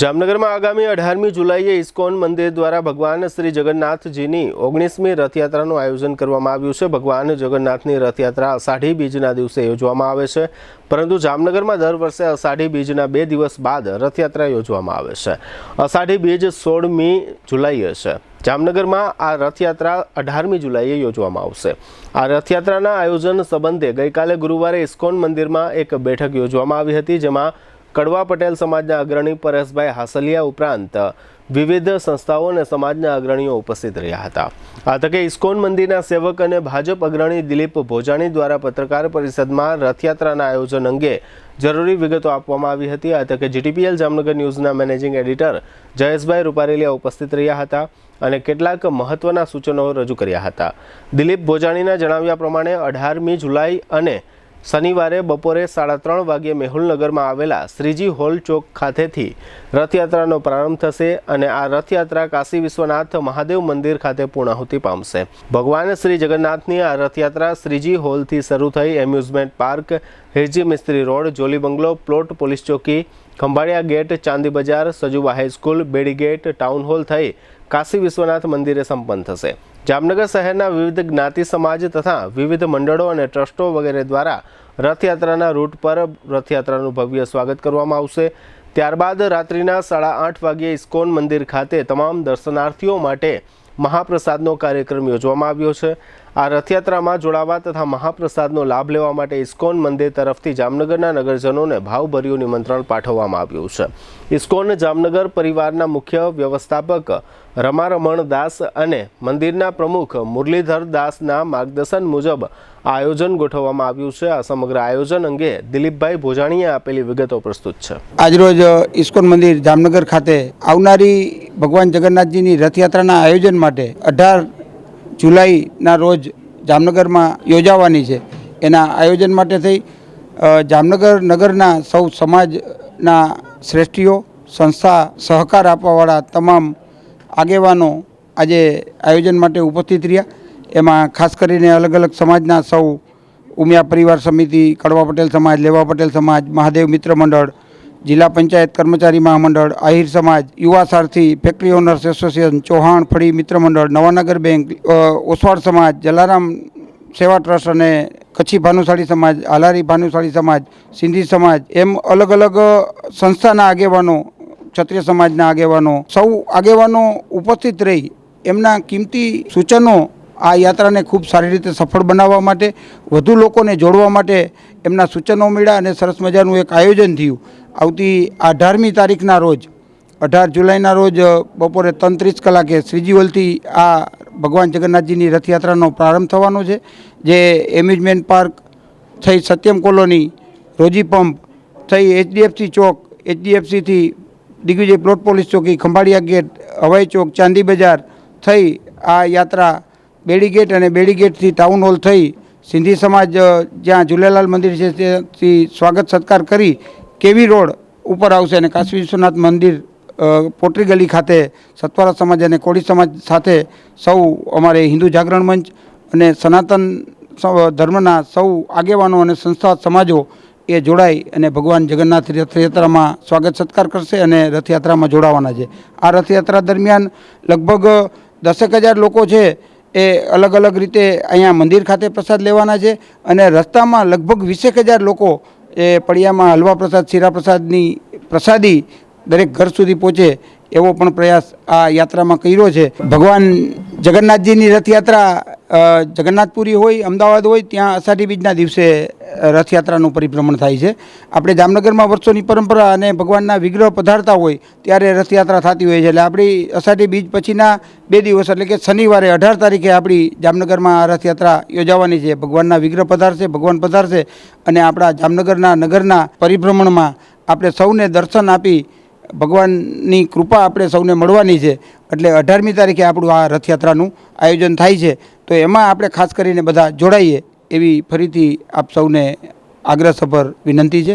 જામનગરમાં આગામી 18મી જુલાઈએ ઇસ્કોન મંદિર દ્વારા ભગવાન શ્રી જગન્નાથજીની 19મી રથયાત્રાનું આયોજન કરવામાં આવ્યું છે। ભગવાન જગન્નાથની રથયાત્રા અષાઢી બીજના દિવસે યોજવામાં આવે છે, પરંતુ જામનગરમાં દર વર્ષે અષાઢી બીજના 2 દિવસ બાદ રથયાત્રા યોજવામાં આવે છે। અષાઢી બીજ 16મી જુલાઈએ છે। જામનગરમાં આ રથયાત્રા 18મી જુલાઈએ યોજવામાં આવશે। આ રથયાત્રાના આયોજન સંબંધે ગઈકાલે ગુરુવારે ઇસ્કોન મંદિરમાં એક બેઠક યોજવામાં આવી હતી, જેમાં કડવા પટેલ સમાજના અગ્રણી પરેશભાઈ હાસલિયા ઉપરાંત વિવિધ સંસ્થાઓ અને સમાજના અગ્રણીઓ ઉપસ્થિત રહ્યા હતા। આ તકે ઇસ્કોન મંદિરના સેવક અને ભાજપ અગ્રણી દિલીપ ભોજાણી દ્વારા પત્રકાર પરિષદમાં રથયાત્રાના આયોજન અંગે જરૂરી વિગતો આપવામાં આવી હતી। આ તકે જીટીપીએલ જામનગર ન્યૂઝના મેનેજિંગ એડિટર જયેશભાઈ રૂપારેલિયા ઉપસ્થિત રહ્યા હતા અને કેટલાક મહત્વના સૂચનો રજૂ કર્યા હતા। દિલીપ ભોજાણીના જણાવ્યા પ્રમાણે 18મી જુલાઈ અને શનિવારે બપોરે 3:30 વાગ્યે મેહુલનગરમાં આવેલા શ્રીજી હોલ ચોક ખાતેથી રથયાત્રાનો પ્રારંભ થશે અને આ રથયાત્રા કાશી વિશ્વનાથ મહાદેવ મંદિર ખાતે પૂર્ણાહુતિ પામશે। ભગવાન શ્રી જગન્નાથની આ રથયાત્રા શ્રીજી હોલથી શરૂ થઈ એમ્યુઝમેન્ટ પાર્ક, હિરજી મિસ્ત્રી રોડ, જોલી બંગલો, પ્લોટ પોલીસ ચોકી, ખંભાળિયા ગેટ, ચાંદી બજાર, સજુબા હાઈસ્કૂલ, બેડી ગેટ, ટાઉન હોલ થઈ કાશી વિશ્વનાથ મંદિરે સંપન્ન થશે। જામનગર શહેરના વિવિધ જ્ઞાતિ સમાજ તથા વિવિધ મંડળો અને ટ્રસ્ટો વગેરે દ્વારા રથયાત્રાના રૂટ પર રથયાત્રાનું ભવ્ય સ્વાગત કરવામાં આવશે। ત્યારબાદ રાત્રિના 8:30 વાગ્યે ઇસ્કોન મંદિર ખાતે તમામ દર્શનાર્થીઓ માટે મહાપ્રસાદનો કાર્યક્રમ યોજવામાં આવ્યો છે। આ રથયાત્રામાં જોડાવા તથા મહાપ્રસાદનો લાભ લેવા માટે ઇસ્કોન મંદિર તરફથી જામનગરના નગરજનોને ભાવભર્યું નિમંત્રણ પાઠવવામાં આવ્યું છે। ઇસ્કોન જામનગર પરિવારના મુખ્ય વ્યવસ્થાપક રમારમણ દાસ અને મંદિરના પ્રમુખ મુરલીધર દાસના માર્ગદર્શન મુજબ આયોજન ગોઠવવામાં આવ્યું છે। આ સમગ્ર આયોજન અંગે દિલીપભાઈ ભોજાણીએ આપેલી વિગતો પ્રસ્તુત છે। આજરોજ ઇસ્કોન મંદિર જામનગર ખાતે આવનારી ભગવાન જગન્નાથજીની રથયાત્રાના આયોજન માટે 18 જુલાઈના રોજ જામનગરમાં યોજાવાની છે। એના આયોજન માટે થઈ જામનગર નગરના સૌ સમાજના શ્રેષ્ઠીઓ, સંસ્થા સહકાર આપવાવાળા તમામ આગેવાનો આજે આયોજન માટે ઉપસ્થિત રહ્યા। એમાં ખાસ કરીને અલગ અલગ સમાજના સૌ ઉમિયા પરિવાર સમિતિ, કડવા પટેલ સમાજ, લેવા પટેલ સમાજ, મહાદેવ મિત્ર મંડળ, જિલ્લા પંચાયત કર્મચારી મહામંડળ, આહિર સમાજ, યુવા સારથી, ફેક્ટરી ઓનર્સ એસોસિએશન, ચૌહાણ ફળી મિત્ર મંડળ, નવાનગર બેંક, ઓસવાડ સમાજ, જલારામ સેવા ટ્રસ્ટ અને કચ્છી ભાનુશાળી સમાજ, આલારી ભાનુશાળી સમાજ, સિંધી સમાજ એમ અલગ અલગ સંસ્થાના આગેવાનો, ક્ષત્રિય સમાજના આગેવાનો, સૌ આગેવાનો ઉપસ્થિત રહી એમના કિંમતી સૂચનો આ યાત્રાને ખૂબ સારી રીતે સફળ બનાવવા માટે, વધુ લોકોને જોડવા માટે એમના સૂચનો મળ્યા અને સરસ મજાનું એક આયોજન થયું। આવતી 18મી તારીખના રોજ 18 જુલાઈના રોજ બપોરે 3:30 કલાકે શ્રીજી હોલથી આ ભગવાન જગન્નાથજીની રથયાત્રાનો પ્રારંભ થવાનો છે, જે એમ્યુઝમેન્ટ પાર્ક થઈ સત્યમ કોલોની, રોજી પંપ થઈ એચડીએફસી ચોક, એચડીએફસીથી દિગ્વિજય પ્લોટ પોલીસ ચોકી, ખંભાળિયા ગેટ, હવાઈ ચોક, ચાંદી બજાર થઈ આ યાત્રા બેડી ગેટ અને બેડી ગેટથી ટાઉન હોલ થઈ સિંધી સમાજ જ્યાં ઝૂલેલાલ મંદિર છે ત્યાંથી સ્વાગત સત્કાર કરી કેવી રોડ ઉપર આવશે અને કાશી વિશ્વનાથ મંદિર પોટરી ગલી ખાતે સતવારા સમાજ અને કોળી સમાજ સાથે સૌ અમારે હિન્દુ જાગરણ મંચ અને સનાતન ધર્મના સૌ આગેવાનો અને સંસ્થા સમાજો એ જોડાઈ અને ભગવાન જગન્નાથ રથયાત્રામાં સ્વાગત સત્કાર કરશે અને રથયાત્રામાં જોડાવાના છે। આ રથયાત્રા દરમિયાન લગભગ 10,000 લોકો છે એ અલગ અલગ રીતે અહીંયા મંદિર ખાતે પ્રસાદ લેવાના છે અને રસ્તામાં લગભગ 20,000 લોકો એ પડિયામાં હલવા પ્રસાદ, શીરા પ્રસાદની પ્રસાદી દરેક ઘર સુધી પહોંચે એવો પણ પ્રયાસ આ યાત્રામાં કર્યો છે। ભગવાન જગન્નાથજીની રથયાત્રા જગન્નાથપુરી હોય, અમદાવાદ હોય, ત્યાં અષાઢી બીજના દિવસે રથયાત્રાનું પરિભ્રમણ થાય છે। આપણે જામનગરમાં વર્ષોની પરંપરા અને ભગવાનના વિગ્રહ પધારતા હોય ત્યારે રથયાત્રા થતી હોય છે, એટલે આપણી અષાઢી બીજ પછીના 2 દિવસ એટલે કે શનિવારે 18 તારીખે આપણી જામનગરમાં આ રથયાત્રા યોજાવાની છે। ભગવાનના વિગ્રહ પધારશે, ભગવાન પધારશે અને આપણા જામનગરના નગરના પરિભ્રમણમાં આપણે સૌને દર્શન આપી ભગવાનની કૃપા આપણે સૌને મળવાની છે। એટલે 18મી તારીખે આપણું આ રથયાત્રાનું આયોજન થાય છે, તો એમાં આપણે ખાસ કરીને બધા જોડાઈએ એવી ફરીથી આપ સૌને આગ્રહસભર વિનંતી છે।